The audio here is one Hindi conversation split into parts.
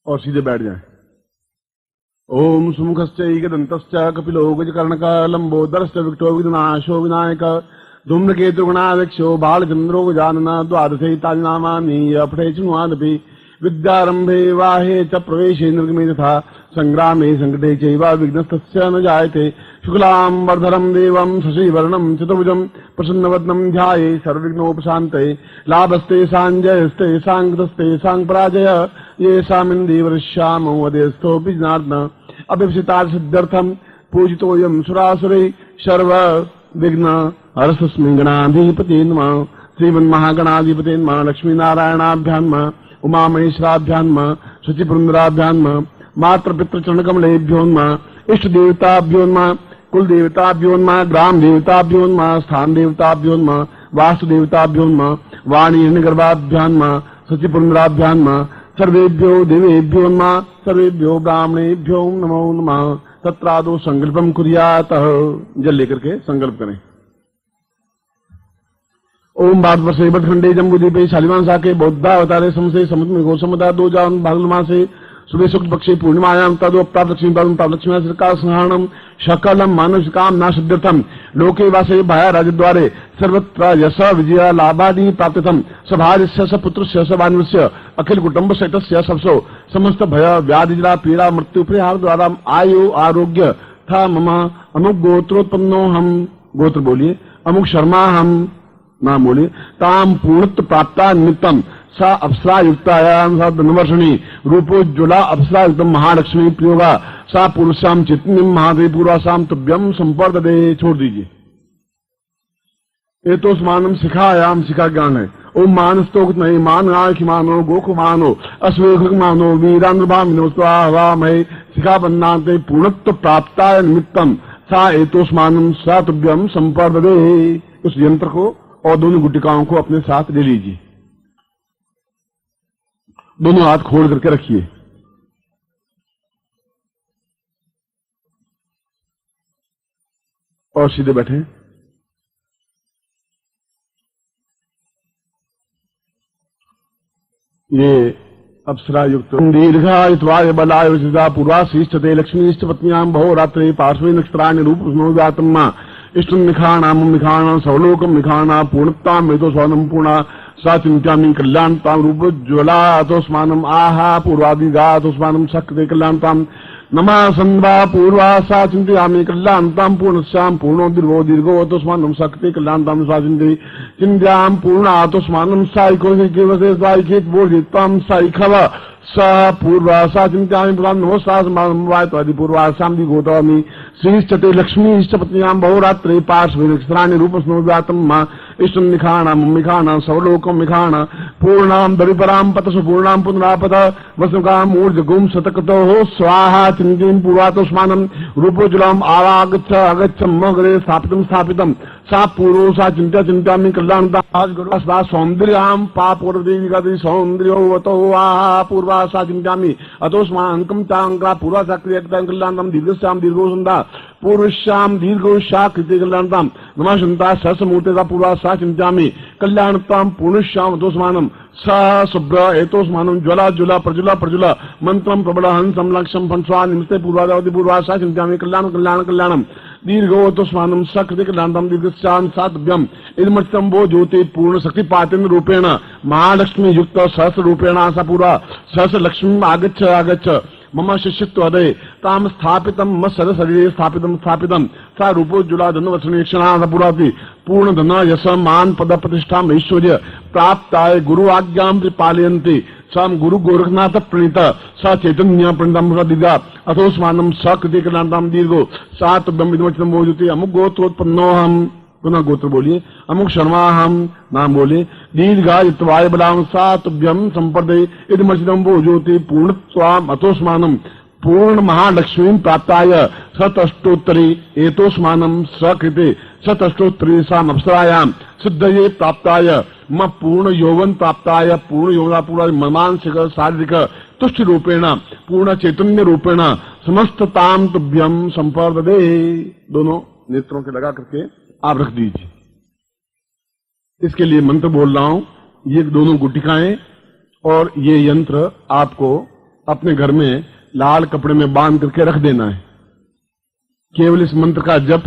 और सीधे बैठ जाएं। ओम सुमुखश्चैकदन्तश्च कपिलो गजकर्णक लंबोदरश्च विकटो विघ्नाशो विनायक धूम्रकेतु गणाध्यक्षो बालचंद्रो गजानन द्वादशैतानि नामानि अपठे शृण्वादपि विद्यारंभे वाहे च प्रवेशे निर्गमे तथा संग्रामे संकटे चैव विघ्नस्तस्य न जायते शुक्लां वरदरं देवं शशिवर्णं चतुर्भुजं प्रसन्नवदनं ध्याये सर्वविघ्नोपशान्तये लाभस्ते साञ्जयस्ते साङ्कृतस्ते साङ्पराजय येषामिन्दीवरश्यामो वदेस्थोऽपि जनार्दन अभिप्सितार्थसिद्ध्यर्थं पूजितोऽयं सुरासुरैः सर्वविघ्न हरस्मै गणाधिपते नमः। श्रीमन्महागणाधिपते नमः। लक्ष्मीनारायणाभ्यां नमः। उमामहेश्वराभ्यां नमः। शचिपुरन्दराभ्यां नमः। मातृपितृचरणकमलेभ्यो नमः। इष्टदेवताभ्यो नमः। कुलदेवताभ्यो नमः। ग्रामदेवताभ्यो नमः। स्थानदेवताभ्यो नमः। वास्तुदेवताभ्यो नमः। वाणीहिरण्यगर्भाभ्यां नमः। शचिपुरन्दराभ्यां नमः। सर्वेभ्यो देवेभ्यो नमः। सर्वेभ्यो ब्राह्मणेभ्यो नमो नमः। तत्रादो संकल्पम कुर्यात। जल लेकर के संकल्प करें। ओम भारतवर्षे भटखंडे जम्बूद्वीपे शालिवान साके बौद्धावतारे समसे समुद्र में गौसमदा दो जान भाद्रपद मासे सुबह शुक्ल पक्षे पूर्णिमायां तदो प्राप्त लक्ष्मी सरकार संहारणम शकलम मानुष काम नाशद्यर्थम लोके वासे भाया राजद्वारे सर्वत्र यश विजय लाभादि प्राप्तम सभार्यस्य स पुत्रस्य स वानरस्य अखिल कुटुंब सहितस्य सबसो समस्त भय व्याधि जरा पीड़ा मृत्यु परिहार द्वारा आयु आरोग्य था मम अमुक गोत्रोत्पन्नो हम गोत्र बोलिए अमुक शर्मा हम नाम बोलिए ताम पूर्णत्व प्राप्ता निमित्तम सा अप्सरा युक्तायां सा धनवर्षणी रूपोज्ज्वला अप्सरा युक्तम महालक्ष्मी प्रयोगा सा पुरुषाम चित्तनिम महादेव पूर्वासाम तुभ्यम संपर्ददे। छोड़ दीजिए। ये तो स्मानम शिखायाम शिखा ज्ञान है। ओम मानस्तोक नहीं मान मानो गोख मानो अश्वेख मानो वीरानुभामिनो स्वाहा मय शिखा बन्नाते पूर्णत्व प्राप्ताय निमित्तम सा एतो स्मानम सा तुभ्यम संपर्ददे। उस यंत्र को और दोनों गुटिकाओं को अपने साथ ले लीजिए। दोनों हाथ खोल करके रखिए। और सीधे बैठे। ये अप्सरा युक्त दीर्घायुत्वाय बलाय विशिष्टा पूर्वाशीष्टते लक्ष्मीश्च पत्न्यां भवो रात्रे पार्श्वे नक्षत्राणि रूपस्मोदात्मा इष्टं निखाणाम निखाणा सवलोकम निखाणा पूर्णतां वेदो स्वनम पूर्णा सा चिंत्यामि कल्याणतां रूपोज्ज्वला अतोस्मानम आहा पूर्वादिगा अतोस्मानम शक्ति कल्याणतां नमः संध्वा पूर्वा सा चिंत्यामि कल्याणतां पूर्णस्यां पूर्णो दीर्घो दीर्घो अतोस्मानम शक्ति कल्याणतां सा चिंति चिंत्यां पूर्णा अतोस्मानम साइको केवसे साइकेत बोधितां साइखव सा पूर्वा सा चिंत्यामि पुराण नमोस्तास्मानं वायत्वादि पूर्वा सामदि गोतामि श्रीश्चते लक्ष्मीश्च पत्न्यां बहुरात्रे पार्श्वे नक्षत्राणि रूपस्मोदातं मा इष्टं निखाणां मिखाणां सवलोकं मिखाणा पूर्णां दरिपरां पतसु पूर्णां पुनरापत वसुकां ऊर्जगुं शतकतो स्वाहा चिन्तिं पूर्वातोस्मानं रूपोज्ज्वलम् आवागच्छ अगच्छं मगरे स्थापितं सा पूर्वो सा चिंत्यामि कल्याणता सौंदर्यां पापोर्देविकादि सौंदर्योवतो आहा पूर्वा सा चिंत्यामि अतोस्माकं चांक्रा पूर्वा सा क्रियक्तां कल्याणतां दीर्घस्यां दीर्घो संदा पूर्वश्याम दीर्घो सा कृते कल्याणतां नमः शंता सहस्रमूर्तेता पूर्वा सा चिंत्यामि कल्याणतां पूर्णश्याम अतोस्मानं सा शुभ्र एतोस्मानं ज्वला ज्वला प्रज्वला प्रज्वला मंत्रं प्रबल हंसं लक्ष्यं फंस्वा निमित्ते पूर्वादावति पूर्वा सा चिंत्यामि कल्याणं दीर्घो अतोस्मानं सकृते कल्याणतां दीर्घस्यां सातभ्यम् इदमर्चितं वो ज्योति पूर्ण शक्तिपातेन रूपेण महालक्ष्मी युक्त सहस्र रूपेण सा पूर्वा सहस्र लक्ष्मी आगच्छ मम शिष्यत्वदे ताम स्थापितं मम शरीरे स्थापितं सा रूपोज्ज्वला धनवसनेक्षणा सा पूर्वाति पूर्ण धन यश मान पद प्रतिष्ठा ऐश्वर्य प्राप्ताय गुरु आज्ञां पालयन्ति साम गुरु गोरखनाथ प्रणीत सा चैतन्य प्रणीतम दिगा अथोस्मानं सकृते कल्याणतां दीर्घो सा तुभ्यम् इदमर्चितं वो ज्योति अमुक गोत्रोत्पन्नोऽहम्। पुनः गोत्र बोलिए। अमुक शर्मा हम नाम बोले। दीर्घायुत्वाय बलां सा तुभ्यं संपर्दे इदमर्चितं वो ज्योति पूर्णत्वाम् अतोस्मानं पूर्ण महालक्ष्मीं प्राप्ताय शतष्टोत्तरी एतोस्मानं सकृते शतष्टोत्तरी साम अप्सरायां सिद्धये प्राप्ताय म पूर्ण यौवन प्राप्ताय पूर्ण यौवना पूरा मानसिक शारीरिक तुष्ट रूपेण पूर्ण चैतन्य रूपेण समस्ततां तुभ्यं संपर्दे। दोनों नेत्रों के लगा करके आप रख दीजिए। इसके लिए मंत्र बोल रहा हूं। ये दोनों गुटिकाएं और ये यंत्र आपको अपने घर में लाल कपड़े में बांध करके रख देना है। केवल इस मंत्र का जप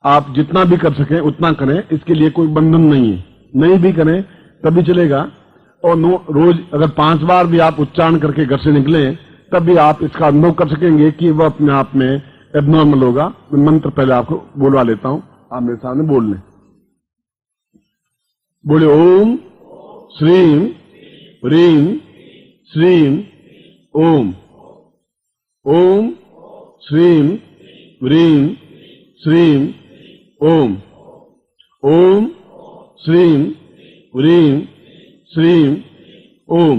आप जितना भी कर सकें उतना करें, इसके लिए कोई बंधन नहीं है। नहीं भी करें तभी चलेगा। और रोज अगर 5 बार भी आप उच्चारण करके घर से निकलें तब भी आप इसका अनुभव कर सकेंगे कि वह अपने आप में एबनॉर्मल होगा। मैं मंत्र पहले आपको बोलवा लेता हूं, आप मेरे सामने बोल लें। बोले ओम श्रीम ह्रीम श्रीम ओम। ओम श्रीम ह्रीम श्रीम ओम। ओम श्रीम ह्रीम श्रीम ओम।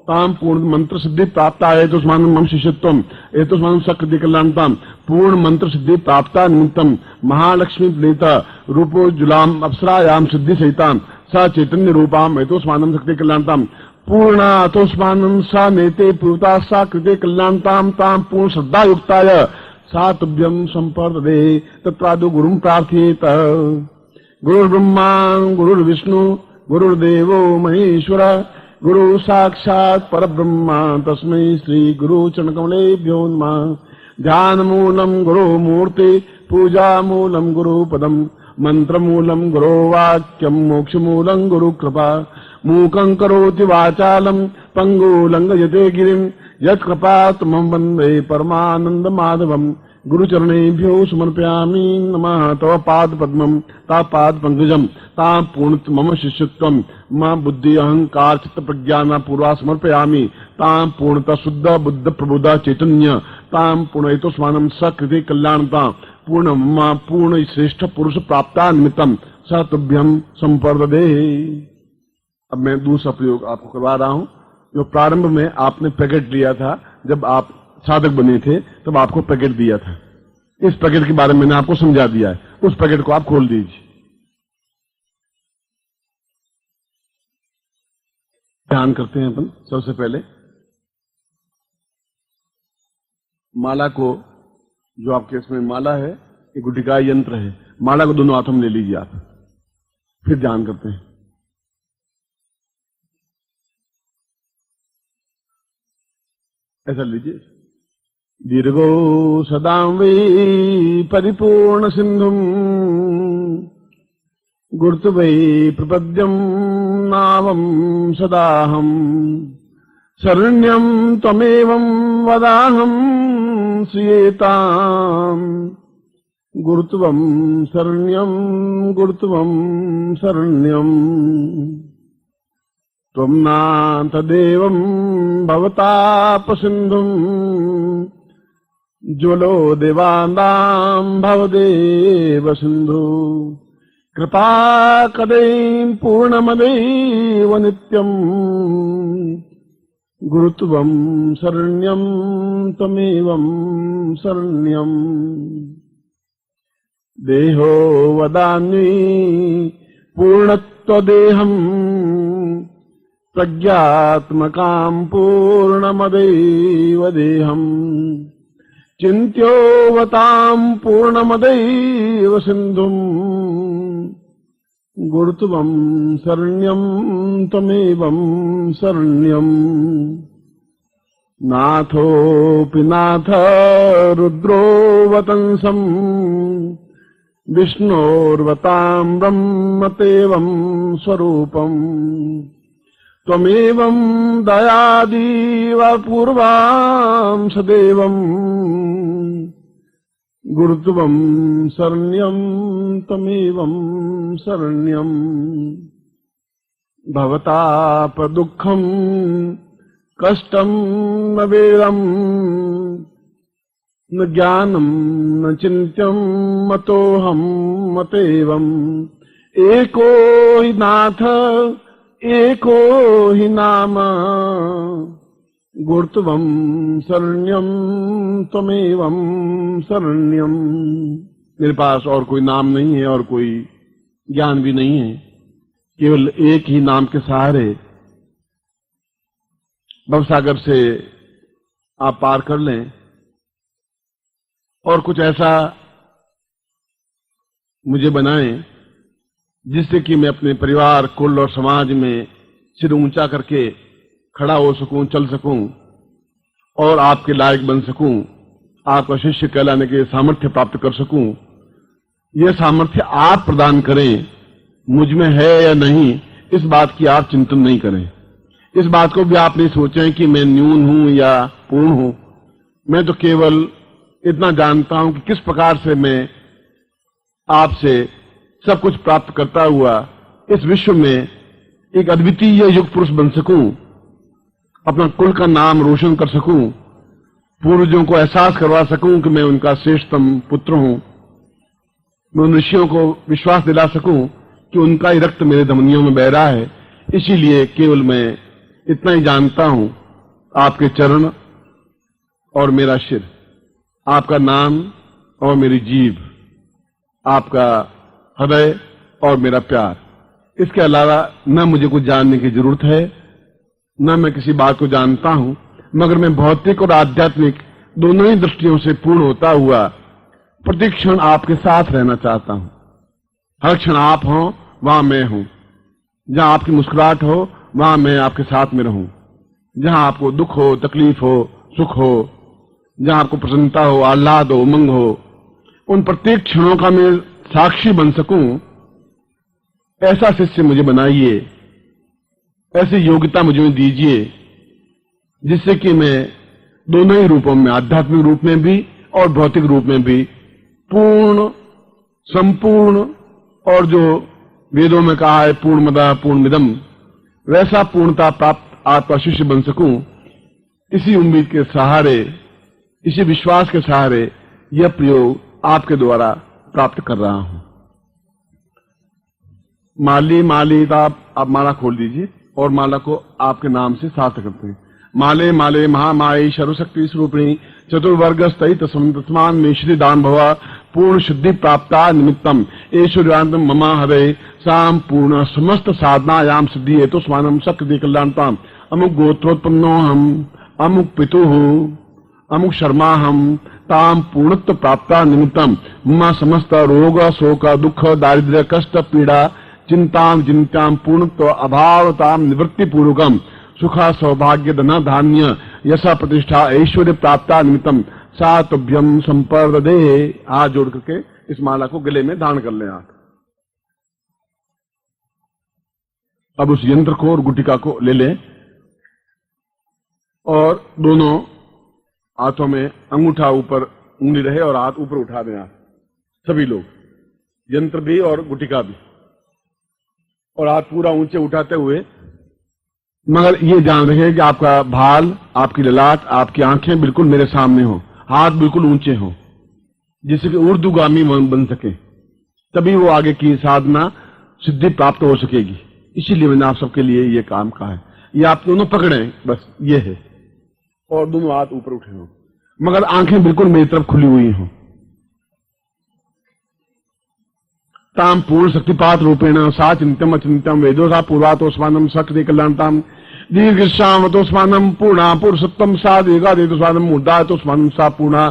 ताम पूर्ण मंत्र सिद्धि प्राप्ता है तो स्मान मम शिष्यत्वम ए तो स्मान सकृति कल्याणताम। पूर्ण मंत्र सिद्धि प्राप्ता निमित्तम महालक्ष्मी प्रीता रूपो जुलाम अप्सरायाम सिद्धि सहिताम सा चैतन्य रूपाम ए तो स्मानम शक्ति कल्याणताम। पूर्णा तो स्मानम सा नेते पूता सा कृते कल्याणताम ताम पूर्ण श्रद्धा युक्ताय सा तुभ्यम संपर्दे तत्रादु गुरुम प्रार्थयेत। गुरुर्ब्रह्मा गुरुर्विष्णु गुरुर्देवो महेश्वर गुरु साक्षात् परब्रह्मा तस्मै श्री गुरु चरणकमलेभ्यो नमः। ध्यान मूलम गुरु मूर्ति पूजा मूलम गुरु पदम मंत्र मूलम गुरु वाक्यम मोक्ष मूलम गुरु कृपा। मूकं करोति वाचालम पंगु लंघयते गिरिम यत्कृपातमं वन्दे परमानंद माधवम। गुरुचरणेभ्यो समर्पयामि नमः। तव पाद पद्मं ता पाद पंकजम ता पूर्ण मम शिष्यत्वम मम बुद्धि अहंकार चित्त प्रज्ञान पूर्वा समर्पयामि। ताम पूर्णता शुद्ध बुद्ध प्रबुद्ध चैतन्य ताम पूर्णतो स्मानम सकृति कल्याणता पूर्ण मम पूर्ण श्रेष्ठ पुरुष प्राप्ता निमित्तम स तुभ्यम संपर्दे। अब मैं दूसरा प्रयोग आपको करवा रहा हूं। जो प्रारंभ में आपने पैकेट लिया था, जब आप साधक बने थे तब आपको पैकेट दिया था। इस पैकेट के बारे में मैंने आपको समझा दिया है। उस पैकेट को आप खोल दीजिए। ध्यान करते हैं अपन। सबसे पहले माला को, जो आपके इसमें माला है, एक गुटिका यंत्र है, माला को दोनों हाथों में ले लीजिए आप। फिर ध्यान करते हैं। ऐसा लीजिए। दीर्घो सदां वै परिपूर्ण सिंधुम गुरुतु वै प्रपद्यं नावं सदाहं शरण्यं त्वमेवं वदाहं श्रियेताम् गुरुत्वं शरण्यं गुरुत्वं शरण्यम्। त्वं नाथ देवं भवतापसिन्धुम् ज्वलो देवानां भवदेव सिन्धु। कृपा कदैं पूर्णमदैव नित्यम् गुरुत्वं शरण्यं त्वमेवं शरण्यम्। देहो वदामि पूर्णत्वदेहम् प्रज्ञात्मकां पूर्णमदैव देहम्। चिन्त्योवतां पूर्णमदैव सिन्धुम् गुरुत्वं शरण्यं त्वमेवं शरण्यम्। नाथोऽपि नाथ रुद्रो वतंसम् विष्णोर्वतां ब्रह्मतेवं स्वरूपम्। त्वमेवं दयादीव पूर्वां सदेवम् गुरुत्वं शरण्यं त्वमेवं शरण्यम्। भवतापदुःखं कष्टं न वेदं न ज्ञानं न चिन्त्यं मतोऽहं मतेवम्। एको हि नाथ एको हि नाम गुरुत्वं शरण्यं त्वमेवं शरण्यम्। मेरे पास और कोई नाम नहीं है और कोई ज्ञान भी नहीं है, केवल एक ही नाम के सहारे भवसागर से आप पार कर लें। और कुछ ऐसा मुझे बनाएं जिससे कि मैं अपने परिवार, कुल और समाज में सिर ऊंचा करके खड़ा हो सकूं, चल सकूं और आपके लायक बन सकूं, आपका शिष्य कहलाने के सामर्थ्य प्राप्त कर सकूं, यह सामर्थ्य आप प्रदान करें। मुझ में है या नहीं, इस बात की आप चिंतन नहीं करें। इस बात को भी आप नहीं सोचें कि मैं न्यून हूं या पूर्ण हूं। मैं तो केवल इतना जानता हूं कि किस प्रकार से मैं आपसे सब कुछ प्राप्त करता हुआ इस विश्व में एक अद्वितीय युग पुरुष बन सकूं, अपना कुल का नाम रोशन कर सकूं, पूर्वजों को एहसास करवा सकूं कि मैं उनका श्रेष्ठतम पुत्र हूं। मैं उन ऋषियों को विश्वास दिला सकूं कि उनका ही रक्त मेरे धमनियों में बह रहा है। इसीलिए केवल मैं इतना ही जानता हूं, आपके चरण और मेरा सिर, आपका नाम और मेरी जीभ, आपका हृदय और मेरा प्यार। इसके अलावा न मुझे कुछ जानने की जरूरत है, न मैं किसी बात को जानता हूं, मगर मैं भौतिक और आध्यात्मिक दोनों ही दृष्टियों से पूर्ण होता हुआ प्रति क्षण आपके साथ रहना चाहता हूं। हर क्षण आप हो, वहां मैं हूं। जहां आपकी मुस्कुराहट हो, वहां मैं आपके साथ में रहूं। जहां आपको दुख हो, तकलीफ हो, सुख हो, जहां आपको प्रसन्नता हो, आह्लाद हो, उमंग हो, उन प्रत्येक क्षणों का मैं साक्षी बन सकूं, ऐसा शिष्य मुझे बनाइए, ऐसी योग्यता मुझे दीजिए, जिससे कि मैं दोनों ही रूपों में, आध्यात्मिक रूप में भी और भौतिक रूप में भी पूर्ण, संपूर्ण और जो वेदों में कहा है पूर्णमदः पूर्णमिदम्, वैसा पूर्णता प्राप्त आपका शिष्य बन सकूं। इसी उम्मीद के सहारे, इसी विश्वास के सहारे यह प्रयोग आपके द्वारा प्राप्त कर रहा हूं। माली आप माला खोल दीजिए और माला को आपके नाम से सार्थ करते हैं। माले माले महामाई सर्वशक्ति स्वरूपिणी चतुर्वर्ग स्थित तस्मान में श्री दान भवा पूर्ण सिद्धि प्राप्ता निमित्तम ऐश्वर्यान्तम ममा हरे साम पूर्ण समस्त साधनायाम सिद्धि हेतु स्वानम सक्ति कल्याणताम अमुक गोत्रोत्पन्नो हम अमुक पितु अमुक शर्मा हम ताम पूर्णत्व प्राप्ता निमित्तम ममा समस्त रोग शोक दुख दारिद्र्य कष्ट पीड़ा चिंताम जिंताम पूर्णत्व अभावताम निवृत्ति पूर्वकम सुखा सौभाग्य धन धान्य यशा प्रतिष्ठा ऐश्वर्य प्राप्ता निमित्तम सातभ्यम संपर्दे। हाथ जोड़ करके इस माला को गले में धारण कर लें आप। अब उस यंत्र को और गुटिका को ले लें और दोनों हाथों में अंगूठा ऊपर उंगली रहे और हाथ ऊपर उठा दें आप सभी लोग, यंत्र भी और गुटिका भी, और हाथ पूरा ऊंचे उठाते हुए, मगर ये जान रहे कि आपका भाल, आपकी ललाट, आपकी आंखें बिल्कुल मेरे सामने हो, हाथ बिल्कुल ऊंचे हो, जिससे कि ऊर्ध्वगामी बन सके, तभी वो आगे की साधना सिद्धि प्राप्त हो सकेगी। इसीलिए मैंने आप सबके लिए ये काम कहा है। ये आप दोनों पकड़ें, बस ये है, और दोनों हाथ ऊपर उठे हो, मगर आंखें बिल्कुल मेरी तरफ खुली हुई हो। ताम पूर्ण शक्तिपात रूपेण सा चिंतम अचिंतम वेदोसा पूर्वातोस्मानम सक्ति कल्याणताम दीर्घश्यामतोस्मानम पूर्णा पुरुषोत्तम सा दीर्घादेतोस्मानम मूर्धातोस्मानम सा पूर्णा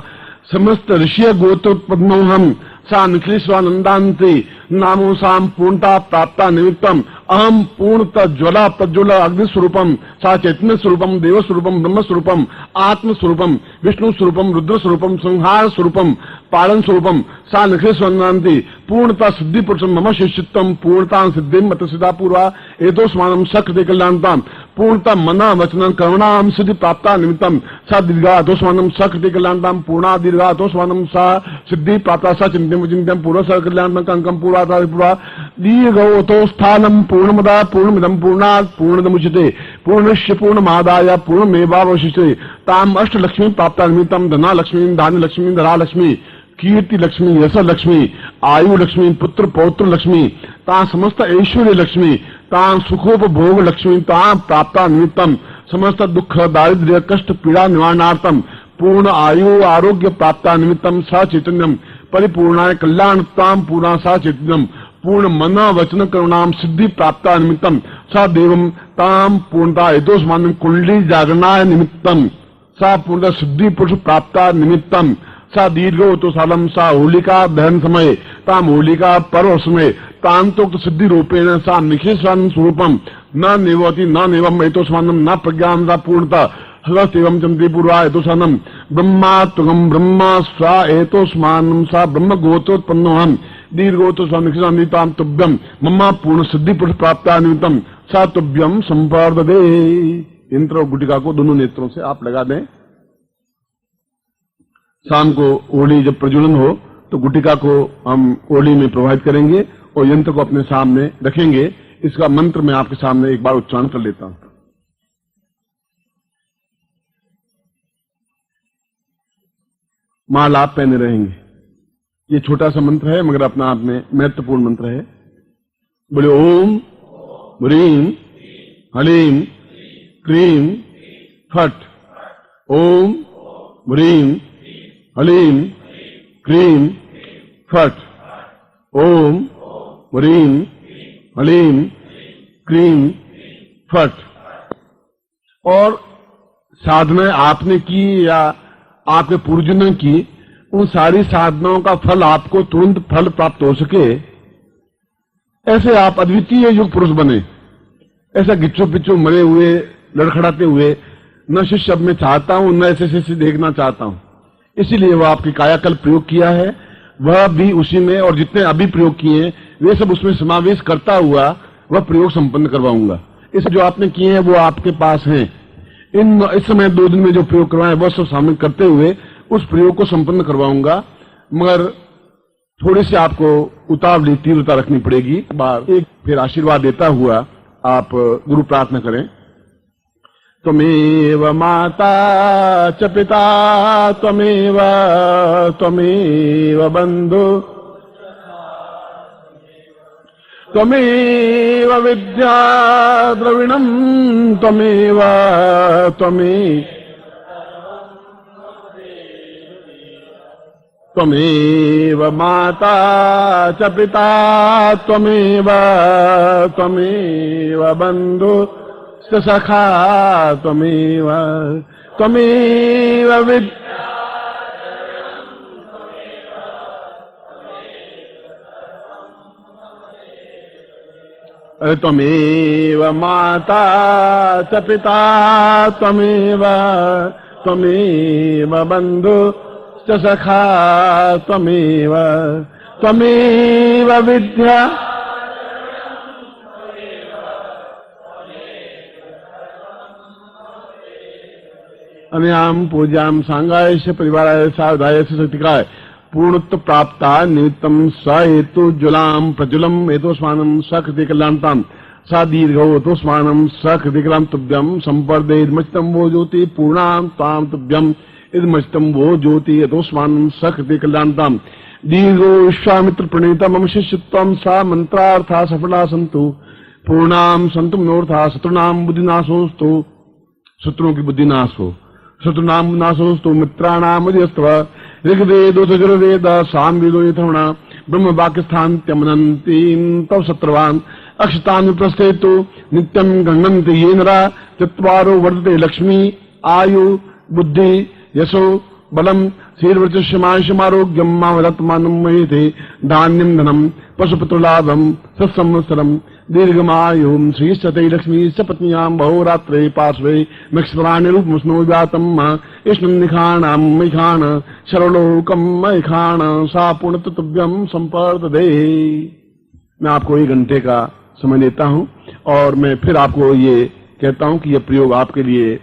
समस्त ऋषि गोत्रोत्पन्नो हम सा निखिलेश्वरानंदान्ते नामो साम पूर्णता प्राप्ता निमित्तम अहम पूर्णतः ज्वला प्रज्वल अग्नि स्वरूपम सा चैतन्य स्वरूपम देव स्वरूपम ब्रह्म स्वरूपम आत्म स्वरूपम विष्णु स्वरूपम रुद्र स्वरूपम संहार स्वरूपम पालन स्वरूपम सा निखिलेश्वरानंदान्ते पूर्णता सिद्धि पुरुषम मम शिष्यत्वम पूर्णता सिद्धि मत सिद्धा पूर्वा एतोस्मानम सक्ति कल्याणताम पूर्णता मना वचन कर्मणाम सिद्धि प्राप्ता निमित्तम सा दीर्घातोस्मानम सक्ति कल्याणताम पूर्णा दीर्घातोस्मानम सा सिद्धि प्राप्ता सा चिंतम चिंतम पूर्व स कल्याणम कंकम पूर्वा पूर्वा दीर्घोतो स्थानम पूर्णमदा पूर्णमिदं पूर्णात् पूर्णमुच्यते पूर्णस्य पूर्णमादाय पूर्णमेवावशिष्यते ताम अष्टलक्ष्मी प्राप्ता निमित्तम धना लक्ष्मी धान्य लक्ष्मी धरा लक्ष्मी कीर्ति लक्ष्मी यश लक्ष्मी आयु लक्ष्मी पुत्र पौत्र लक्ष्मी ता समस्त ऐश्वर्य लक्ष्मी ता सुखोपभोग लक्ष्मी ता प्राप्ता निमित्तम समस्त दुख दारिद्र्य कष्ट पीड़ा निवारणार्थम पूर्ण आयु आरोग्य प्राप्ता निमित्तम सा चैतन्यम परिपूर्णाय कल्याणताम पूर्णा सा चैतन्यम पूर्ण मना वचन करुणाम सिद्धि प्राप्ता निमित्तम सा देवम ताम पूर्णता हेतोस्मानम कुंडली जागरणाय निमित्तम सा पूर्णता सिद्धि पुरुष प्राप्ता निमित्तम सा दीर्घोतो सालम सा होलिका दहन समय ताम होलिका पर्व समय तांतोक्त सिद्धि रूपेण सा निखिलेश्वरानंद स्वरूपम न नेवती न नेवम एतोस्मानम न प्रज्ञान सा पूर्णता हस्त एवं चंद्री पूर्वा एतोसानम ब्रह्मात्मकम ब्रह्मा स्वा एतोस्मानम सा ब्रह्म गोत्रोत्पन्नो हम दीर्घोतो स्वामिताम तुभ्यम मम्मा पूर्ण सिद्धि पुरुष प्राप्ता निमित्तम सा तुभ्यम संपर्ददे। इंद्र और गुटिका को दोनों नेत्रों से आप लगा दें। शाम को ओली जब प्रज्वलन हो तो गुटिका को हम ओली में प्रवाहित करेंगे और यंत्र को अपने सामने रखेंगे। इसका मंत्र मैं आपके सामने एक बार उच्चारण कर लेता हूं। माला आप पहने रहेंगे। ये छोटा सा मंत्र है मगर अपना आप में महत्वपूर्ण मंत्र है। बोले ओम ह्रीं हलीं क्रीं फट। ओम ह्रीं हलीं क्रीं फट। ओम ह्रीं हलीं क्रीं फट। और साधना आपने की या आपके पूर्वजों की, उन सारी साधनाओं का फल आपको तुरंत फल प्राप्त हो सके, ऐसे आप अद्वितीय युग पुरुष बने। ऐसा गिच्चो पिच्चो मरे हुए लड़खड़ाते हुए न शिष्य अब मैं चाहता हूं, न ऐसे शिष्य देखना चाहता हूं। इसीलिए वह आपकी कायाकल्प प्रयोग किया है, वह भी उसी में, और जितने अभी प्रयोग किए वे सब उसमें समावेश करता हुआ वह प्रयोग संपन्न करवाऊंगा। इस जो आपने किए हैं वो आपके पास हैं। इस समय 2 दिन में जो प्रयोग करवाए वह सब शामिल करते हुए उस प्रयोग को संपन्न करवाऊंगा, मगर थोड़ी सी आपको उतावली तीव्रता रखनी पड़ेगी। बार एक फिर आशीर्वाद देता हुआ आप गुरु प्रार्थना करें। त्वमेव माता च पिता त्वमेव बंधु त्वमेव विद्या द्रविणं त्वमेव माता च पिता त्वमेव बंधु सखा त्वमेव विद्या। त्वमेव माता च पिता त्वमेव बंधु च सखा त्वमेव विद्या। अनयाम पूजाम सांगाय परिवाराय सावधाय शक्तिकाय पूर्णत्व प्राप्ता निमित्तम स हेतु ज्वलाम प्रज्वलम एतोस्मानम सकृति कल्याणताम सा दीर्घो एतोस्मानम सकृति कल्याण तुभ्यम संपर्दे इदमचितम वो ज्योति पूर्णाम ताम तुभ्यम इदमचितम वो ज्योति एतोस्मानम सकृति कल्याणताम दीर्घो विश्वामित्र प्रणीता मम शिष्यत्वम सा मंत्रार्था सफला संतु पूर्णाम संतु मनोर्था शत्रुनाम बुद्धिनाशोस्तु। शत्रुओं की बुद्धि नाश हो। शत्रुनाम नाशोस्तु मित्राणाम उदयस्त्व ऋग्वेदो यजुर्वेद सामवेदो यथर्वणा ब्रह्म वाक्यस्थान्त्यमनन्तीं तव शत्रवान् अक्षतान् विप्रस्थेतु नित्यं गण्यन्ति ये नरा चत्वारो वर्धते लक्ष्मी आयु बुद्धि यशो बलम शीर्वचस्यमायुष्यमारोग्यम मामरत्मानं महीते धान्यं धनम पशुपुत्रलाभम सत्संवत्सरम दीर्घमायुं श्रीश्चते लक्ष्मी स पत्न्यां बहुरात्रे पार्श्वे नक्षत्राण्यरूपमुष्णो व्यातम् इष्णं निखाणां मैखाण सर्वलोकं मैखाण सा पूर्णतुभ्यं संपर्ददे। मैं आपको 1 घंटे का समय देता हूं और मैं फिर आपको ये कहता हूं कि यह प्रयोग आपके लिए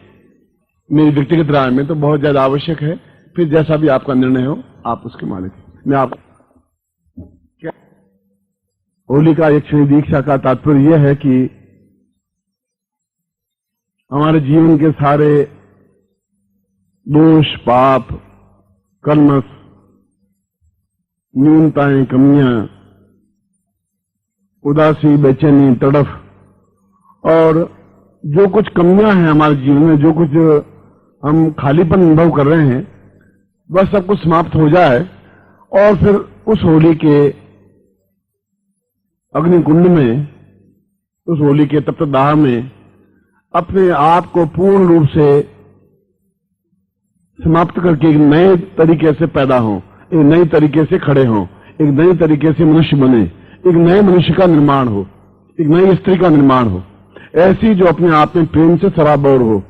मेरी व्यक्तिगत राय में तो बहुत ज्यादा आवश्यक है। फिर जैसा भी आपका निर्णय हो आप उसके मालिक। मैं आप होली का एक क्षण दीक्षा का तात्पर्य यह है कि हमारे जीवन के सारे दोष पाप कर्म न्यूनताएं कमियां उदासी बेचैनी तड़फ और जो कुछ कमियां हैं हमारे जीवन में, जो कुछ हम खालीपन अनुभव कर रहे हैं, वह सब कुछ समाप्त हो जाए और फिर उस होली के अग्निकुंड में, उस होली के तप्तदाह में अपने आप को पूर्ण रूप से समाप्त करके एक नए तरीके से पैदा हो, एक नई तरीके से खड़े हो, एक नए तरीके से मनुष्य बने, एक नए मनुष्य का निर्माण हो, एक नई स्त्री का निर्माण हो। ऐसी जो अपने आप में प्रेम से सराबोर हो।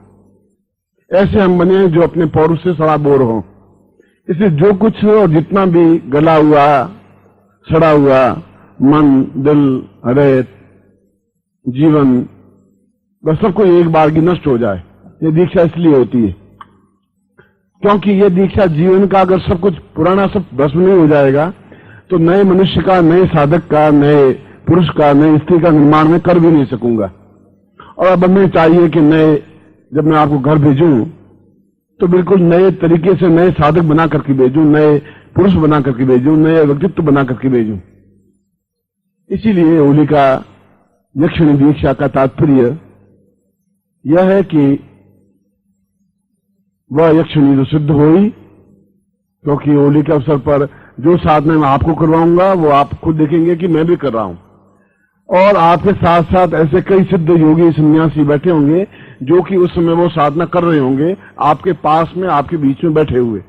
ऐसे हम बने जो अपने पौरुष से सराबोर हो। इसलिए जो कुछ और जितना भी गला हुआ, सड़ा हुआ मन, दिल, हृदय, जीवन, बस सबको एक बार की नष्ट हो जाए। ये दीक्षा इसलिए होती है क्योंकि ये दीक्षा जीवन का अगर सब कुछ पुराना सब भस्म नहीं हो जाएगा तो नए मनुष्य का, नए साधक का, नए पुरुष का, नई स्त्री का निर्माण में कर भी नहीं सकूंगा। और अब हमें चाहिए कि नए, जब मैं आपको घर भेजूं तो बिल्कुल नए तरीके से नए साधक बना करके भेजूं, नए पुरुष बना करके भेजूं, नए व्यक्तित्व बना करके भेजूं। इसीलिए होलिका यक्षिणी दीक्षा का तात्पर्य यह है कि वह यक्षिणी जो सिद्ध हुई, क्योंकि होली के अवसर पर जो साधना मैं आपको करवाऊंगा वो आप खुद देखेंगे कि मैं भी कर रहा हूं। और आपके साथ साथ ऐसे कई सिद्ध योगी सन्यासी बैठे होंगे जो कि उस समय वो साधना कर रहे होंगे, आपके पास में, आपके बीच में बैठे हुए।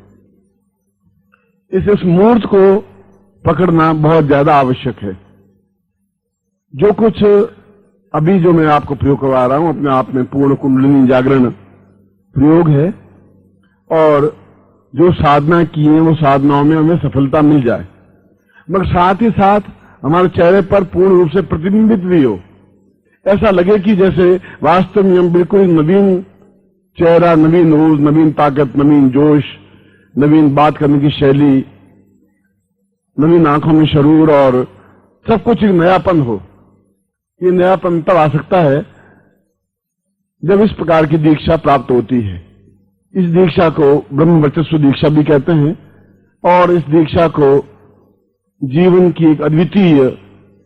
इस मूर्त को पकड़ना बहुत ज्यादा आवश्यक है। जो कुछ अभी जो मैं आपको प्रयोग करवा रहा हूं अपने आप में पूर्ण कुंडलिनी जागरण प्रयोग है, और जो साधना की है वो साधनाओं में हमें सफलता मिल जाए, मगर साथ ही साथ हमारे चेहरे पर पूर्ण रूप से प्रतिबिंबित भी हो। ऐसा लगे कि जैसे वास्तव में हम बिल्कुल नवीन चेहरा, नवीन ऊर्जा, नवीन ताकत, नवीन जोश, नवीन बात करने की शैली, नवीन आंखों में शरूर और सब कुछ एक नयापन हो। ये नयापन तब आ सकता है जब इस प्रकार की दीक्षा प्राप्त होती है। इस दीक्षा को ब्रह्म वर्चस्व दीक्षा भी कहते हैं, और इस दीक्षा को जीवन की एक अद्वितीय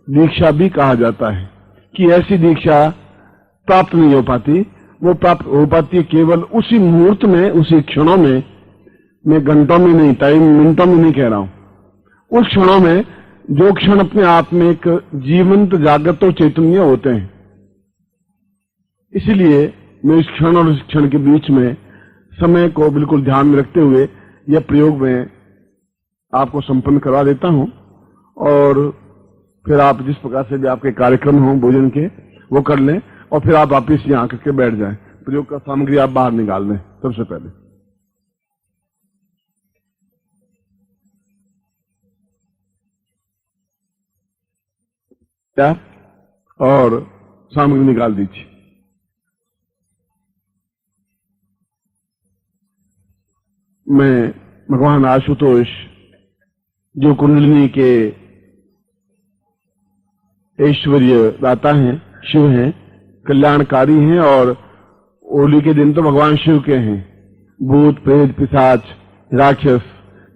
दीक्षा भी कहा जाता है। कि ऐसी दीक्षा प्राप्त नहीं हो पाती, वो प्राप्त हो पाती है केवल उसी मुहूर्त में, उसी क्षणों में। मैं घंटों में नहीं, टाइम मिनटों में नहीं कह रहा हूं, उस क्षणों में जो क्षण अपने आप में एक जीवंत, जागृत और चैतन्य होते हैं। इसलिए मैं इस क्षण और इस क्षण के बीच में समय को बिल्कुल ध्यान में रखते हुए यह प्रयोग में आपको संपन्न करवा देता हूं, और फिर आप जिस प्रकार से भी आपके कार्यक्रम हों भोजन के वो कर लें, और फिर आप वापिस यहां आकर के बैठ जाएं। प्रयोग का सामग्री आप बाहर निकाल लें सबसे पहले। क्या? और सामग्री निकाल दीजिए। मैं भगवान आशुतोष जो कुंडलिनी के ऐश्वर्य दाता हैं, शिव हैं, कल्याणकारी हैं, और होली के दिन तो भगवान शिव के हैं। भूत, प्रेत, पिशाच, राक्षस,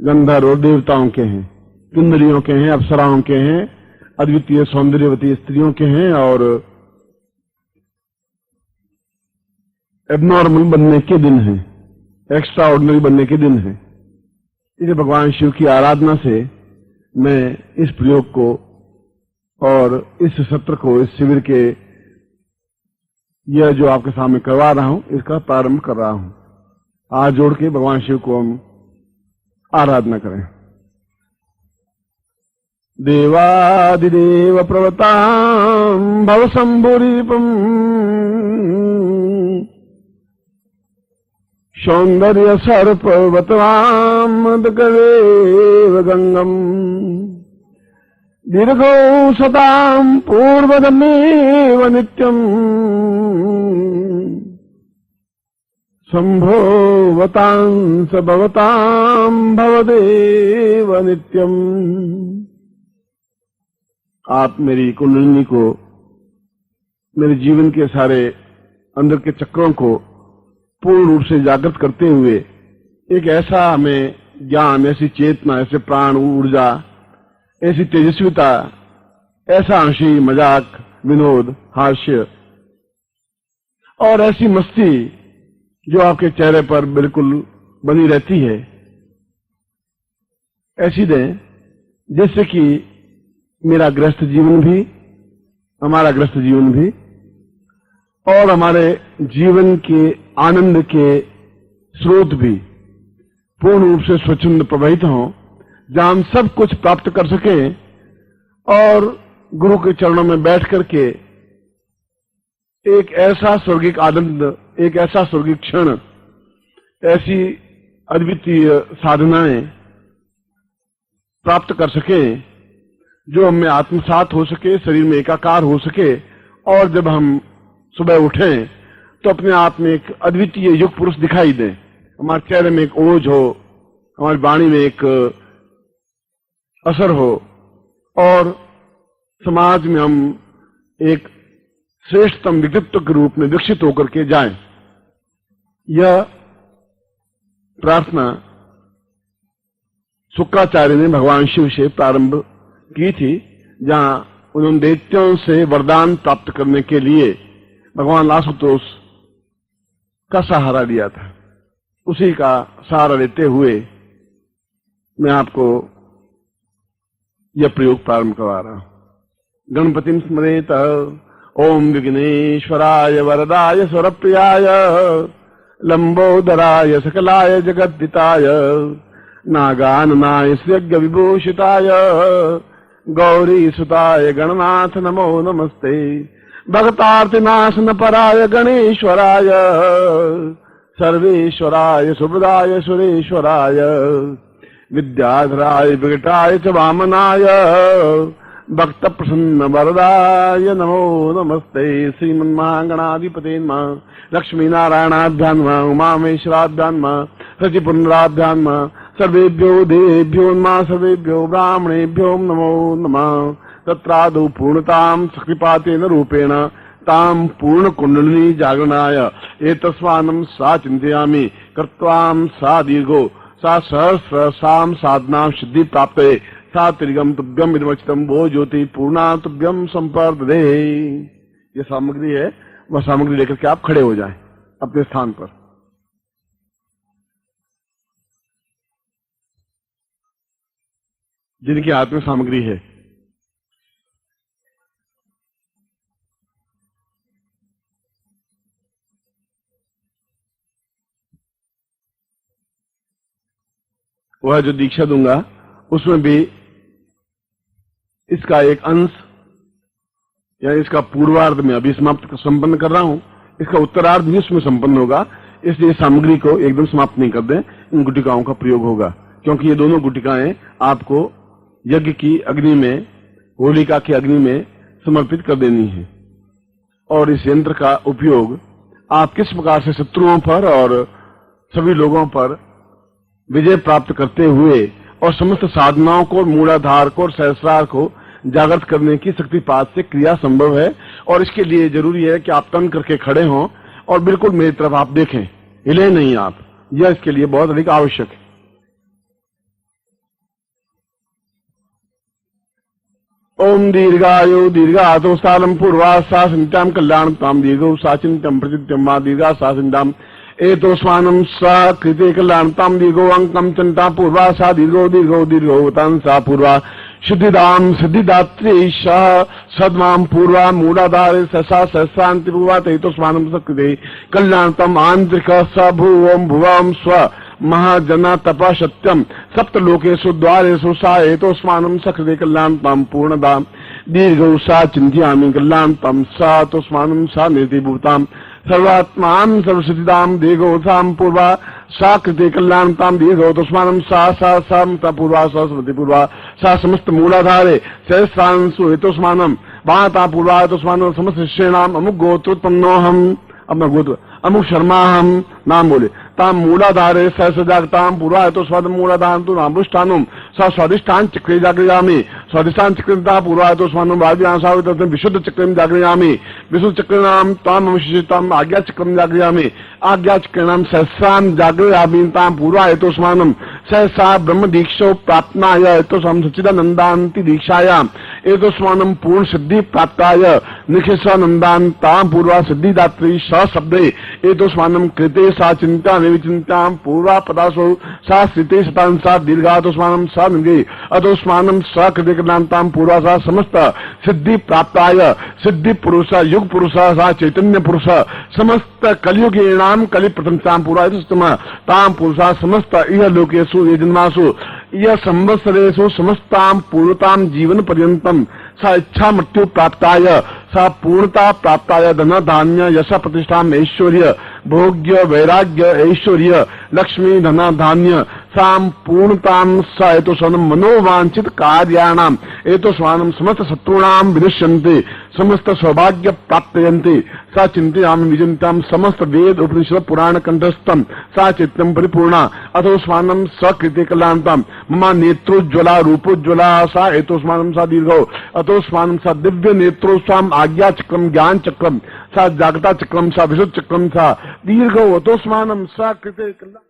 गंधर्व और देवताओं के हैं, किन्नरियों के हैं, अप्सराओं के हैं, अद्वितीय सौंदर्यवती स्त्रियों के हैं, और एबनॉर्मल बनने के दिन हैं, एक्स्ट्रा ऑर्डिनरी बनने के दिन हैं। इसलिए भगवान शिव की आराधना से मैं इस प्रयोग को और इस सत्र को, इस शिविर के, यह जो आपके सामने करवा रहा हूं, इसका प्रारंभ कर रहा हूं। हाथ जोड़ के भगवान शिव को हम आराधना करें। देवादिदेव प्रवतां भव शंभुरीपम् सौंदर्य सर्पवतां मदकरेव गंगम् दीर्घौ सतां पूर्वदमेव नित्यम् संभोवतां स भवतां भवदेव नित्यम्। आप मेरी कुंडलिनी को, मेरे जीवन के सारे अंदर के चक्रों को पूर्ण रूप से जागृत करते हुए एक ऐसा हमें ज्ञान, ऐसी चेतना, ऐसे प्राण, ऊर्जा, ऐसी तेजस्विता, ऐसा हंसी, मजाक, विनोद, हास्य और ऐसी मस्ती जो आपके चेहरे पर बिल्कुल बनी रहती है, ऐसी दें जिससे कि मेरा गृहस्थ जीवन भी, हमारा गृहस्थ जीवन भी, और हमारे जीवन के आनंद के स्रोत भी पूर्ण रूप से स्वच्छंद प्रवाहित हों, जहां हम सब कुछ प्राप्त कर सकें और गुरु के चरणों में बैठ करके एक ऐसा स्वर्गिक आनंद, एक ऐसा स्वर्गिक क्षण, ऐसी अद्वितीय साधनाएं प्राप्त कर सके जो हमें आत्मसात हो सके, शरीर में एकाकार हो सके, और जब हम सुबह उठें तो अपने आप में एक अद्वितीय युग पुरुष दिखाई दे, हमारे चेहरे में एक ओज हो, हमारी वाणी में एक असर हो, और समाज में हम एक श्रेष्ठतम व्यक्तित्व के रूप में विकसित होकर के जाएं। यह प्रार्थना शुक्राचार्य ने भगवान शिव से प्रारंभ की थी, जहां उन्होंने दैत्यों से वरदान प्राप्त करने के लिए भगवान आशुतोष का सहारा लिया था। उसी का सहारा लेते हुए मैं आपको यह प्रयोग प्रारंभ करवा रहा हूं। गणपतिं स्मरेत ओम विघ्नेश्वराय वरदाय स्वरप्रियाय लंबोदराय सकलाय जगद्दिताय नागाननाय श्रीयज्ञ विभूषिताय गौरी सुताय गणनाथ नमो नमस्ते। भक्तार्तिनाशन पराय गणेश्वराय सर्वेश्वराय सुभदाय सुरेश्वराय विद्याधराय विकटाय च वामनाय भक्त प्रसन्न वरदाय नमो नमस्ते। श्रीमन्महागणाधिपते नमः। लक्ष्मी नारायणाभ्यां नमः। उमामेश्वराभ्यां नमः। शचिपुनराभ्यां नमः। सर्वेभ्यो देवेभ्यो नमः। सर्वेभ्यो ब्राह्मणेभ्यो नमो नमः। तत्रादौ पूर्णतां सकृपातेन रूपेण तां पूर्ण कुंडलिनी जागरणाय एतस्मानं सा चिंतयामि कृत्वां सा दीर्घो सा सहस्र साम साधना सिद्धि प्राप्ते सा त्रिगम तुभ्यम विमोचितम वो ज्योति पूर्णा तुभ्यम संपर्दे। ये सामग्री है, वह सामग्री लेकर के आप खड़े हो जाएं अपने स्थान पर। जिनके हाथ में सामग्री है वह जो दीक्षा दूंगा उसमें भी इसका एक अंश या इसका पूर्वार्ध में अभी समाप्त संपन्न कर रहा हूं, इसका उत्तरार्ध भी उसमें संपन्न होगा। इसलिए सामग्री को एकदम समाप्त नहीं कर दें, इन गुटिकाओं का प्रयोग होगा, क्योंकि ये दोनों गुटिकाएं आपको यज्ञ की अग्नि में, होलिका की अग्नि में समर्पित कर देनी है। और इस यंत्र का उपयोग आप किस प्रकार से शत्रुओं पर और सभी लोगों पर विजय प्राप्त करते हुए और समस्त साधनाओं को, मूलाधार को और सहस्रार को जागृत करने की शक्तिपात से क्रिया संभव है। और इसके लिए जरूरी है कि आप तन करके खड़े हों और बिल्कुल मेरी तरफ आप देखें, हिले नहीं आप। यह इसके लिए बहुत अधिक आवश्यक है। ओम दीर्घायु दीर्घातो सालम पूर्वासा संत्याम कल्याणताम दीर्घो साचिंत्यम प्रचित्यम मा दीर्घा साचिंताम एतोस्मानं सा कृते कल्याणताम दीर्घो अंकम चंता पूर्वा सा दीर्घो दीर्घो दीर्घोतां सा पूर्वा सिद्धिदाम सिद्धिदात्री सा सद्माम पूर्वा मूलाधारे ससा सहस्रांति पूर्वा एतोस्मानं सकृते कल्याणतम आंतरिक स भुवं भुवं स्व महाजना तपा सत्यम सप्तलोकेषु द्वारेषु सा एतोस्मानं सकृते कल्याणताम पूर्णदां दीर्घौ सा चिंतयामि कल्याणतम सा तोस्मानं सा निर्तिभूताम् सर्वात्मान सर्वसिद्धिदाम दीर्घोताम पूर्वा सा कृते कल्याणताम दीर्घोतस्मानं सा पूर्वा सा स्मृति पूर्वा सा समस्त मूलाधारे सहस्रांशु हेतुस्मानं वाता पूर्वा हेतुस्मानं समस्त शिष्याणाम अमुक गोत्रोत्पन्नोऽहम्। अपना गोत्र अमुक शर्मा हम नाम बोले ताम मूलाधारे सहस्रजागताम पूर्वा हेतुस्मानं मूलाधारं तु नामृष्टानुम सा स्वादिष्ठान चक्रे जागृयामि स्वादिष्ठान चक्रता पूर्वा हेतुस्मानं वाद्यांसावितं विशुद्ध चक्रं जागृयामि विशुद्ध चक्रनाम ताम विशिष्टाम आज्ञा चक्रं जागृयामि आज्ञा चक्रनाम सहस्रां जागृयामि ताम पूर्वा हेतुस्मानं सहसा ब्रह्म दीक्षो प्राप्तनाय हेतुस्मानं सच्चिदानन्दान्ति दीक्षायाम एतस्मानं पूर्ण सिद्धि प्राप्ताय निखिलानन्दान्तां पूर्वा सिद्धिदात्री स शब्दे एतस्मानं कृते सा चिंता विचिंतां पूर्वा पदासो सा स्थिते शतां सा दीर्घातस्मानं सा निगे अतस्मानं सा कृते कल्याणतां पूर्वा सा समस्त सिद्धि प्राप्ताय सिद्धि पुरुष युग पुरुष सा चैतन्य पुरुष समस्त कलियुगीणां कलि प्रथमतां पूर्वा तां पुरुषा समस्त इह लोकेषु ये जन्मासु यह संवत्सरेषु समस्तां पूर्णतां जीवन पर्यन्तं सा इच्छा मृत्यु प्राप्ताय सा पूर्णता प्राप्ताय धन धान्य यश प्रतिष्ठा ऐश्वर्य भोग्य वैराग्य ऐश्वर्य लक्ष्मी धन धान्य साम पूर्णताम स एतोस्वानम मनोवांछित कार्याणाम एतोस्वानम समस्त शत्रुणाम विनश्यन्ते समस्त सौभाग्य प्राप्तयन्ते सा चिंतयामि विचिन्ताम समस्त वेद उपनिषद पुराण कंठस्थम सा चित्तम परिपूर्णा अथोस्मानम सकृते कल्याणताम मम नेत्रोज्ज्वला रूपोज्ज्वला सा एतोस्मानम सा दीर्घो अथोस्मानम सा दिव्य नेत्रोस्वाम आज्ञा चक्रम ज्ञान चक्रम सा जागता चक्रम सा विशुद्ध चक्रम सा दीर्घो अथोस्मानम सा कृते कल्याण।